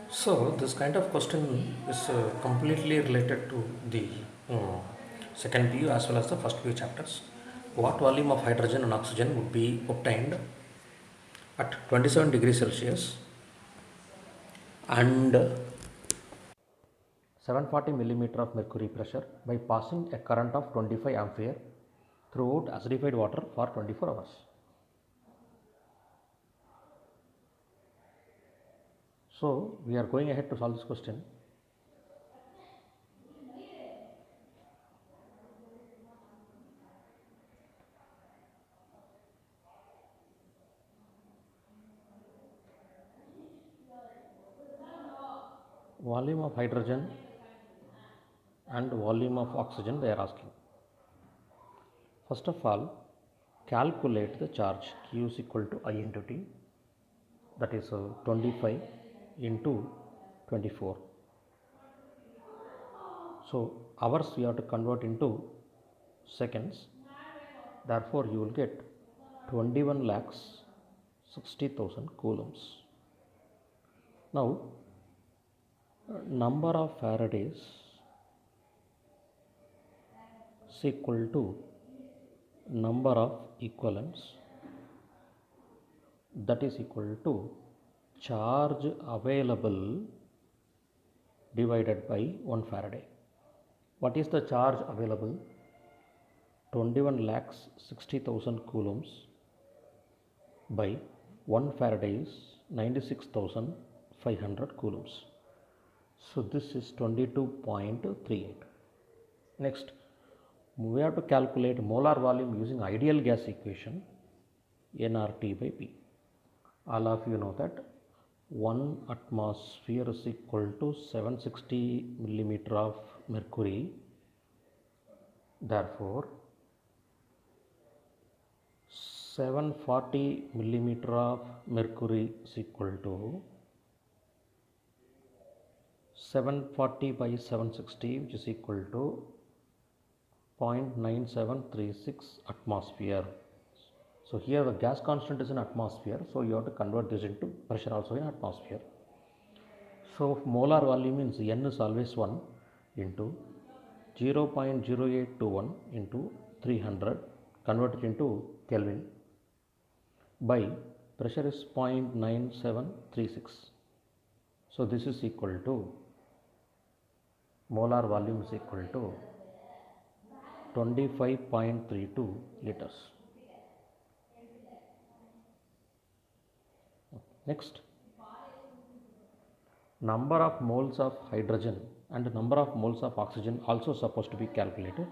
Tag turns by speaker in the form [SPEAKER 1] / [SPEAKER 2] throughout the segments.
[SPEAKER 1] So this kind of question is completely related to the second PU as well as the first PU chapters. What volume of hydrogen and oxygen would be obtained at 27 degrees Celsius and 740 millimeter of mercury pressure by passing a current of 25 ampere throughout acidified water for 24 hours. So we are going ahead to solve this question. Volume of hydrogen and volume of oxygen they are asking. First of all, calculate the charge Q is equal to I into T, that is 25 into 24. So hours we have to convert into seconds. Therefore, you will get 21 lakhs 60,000 coulombs. Now, number of Faradays is equal to number of equivalents, that is equal to charge available divided by 1 Faraday. What is the charge available? 21 lakhs 60,000 coulombs by 1 Faraday is 96,500 coulombs. So this is 22.38. Next, we have to calculate molar volume using ideal gas equation nRT by P. All of you know that 1 atmosphere is equal to 760 millimeter of mercury. Therefore, 740 millimeter of mercury is equal to 740 by 760, which is equal to 0.9736 atmosphere. So here the gas constant is in atmosphere, so you have to convert this into pressure also in atmosphere. So molar volume means N is always 1 into 0.0821 into 300 converted into Kelvin by pressure is 0.9736. So this is equal to molar volume is equal to 25.32 liters. Next, number of moles of hydrogen and number of moles of oxygen also supposed to be calculated.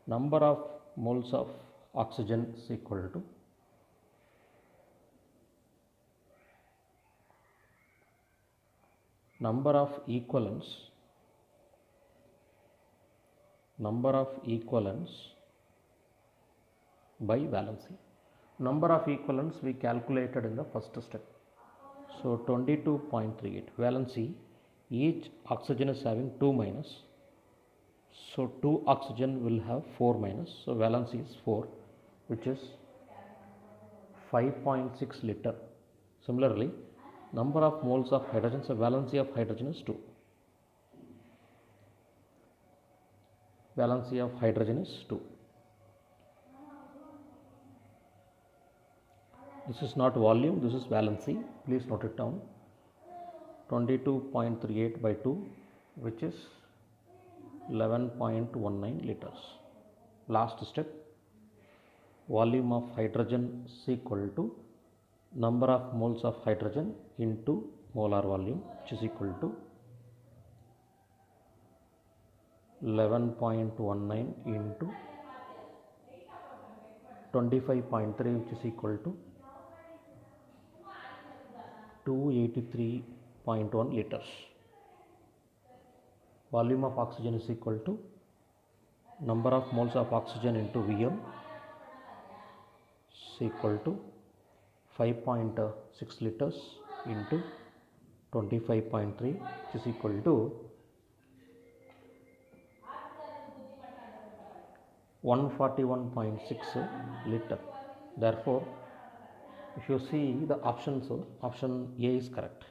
[SPEAKER 1] Number of moles of oxygen is equal to number of equivalents by valency. Number of equivalents we calculated in the first step. So 22.38 valency, each oxygen is having 2 minus. So 2 oxygen will have 4 minus. So valency is 4, which is 5.6 liter. Similarly, number of moles of hydrogen, so valency of hydrogen is 2. Valency of hydrogen is 2. This is not volume, this is valency. Please note it down. 22.38 by 2, which is 11.19 liters. Last step, volume of hydrogen is equal to number of moles of hydrogen into molar volume, which is equal to 11.19 into 25.3, which is equal to 283.1 liters. Volume of oxygen is equal to number of moles of oxygen into Vm is equal to 5.6 liters into 25.3, which is equal to 141.6 liter. Therefore, if you see the options, option A is correct.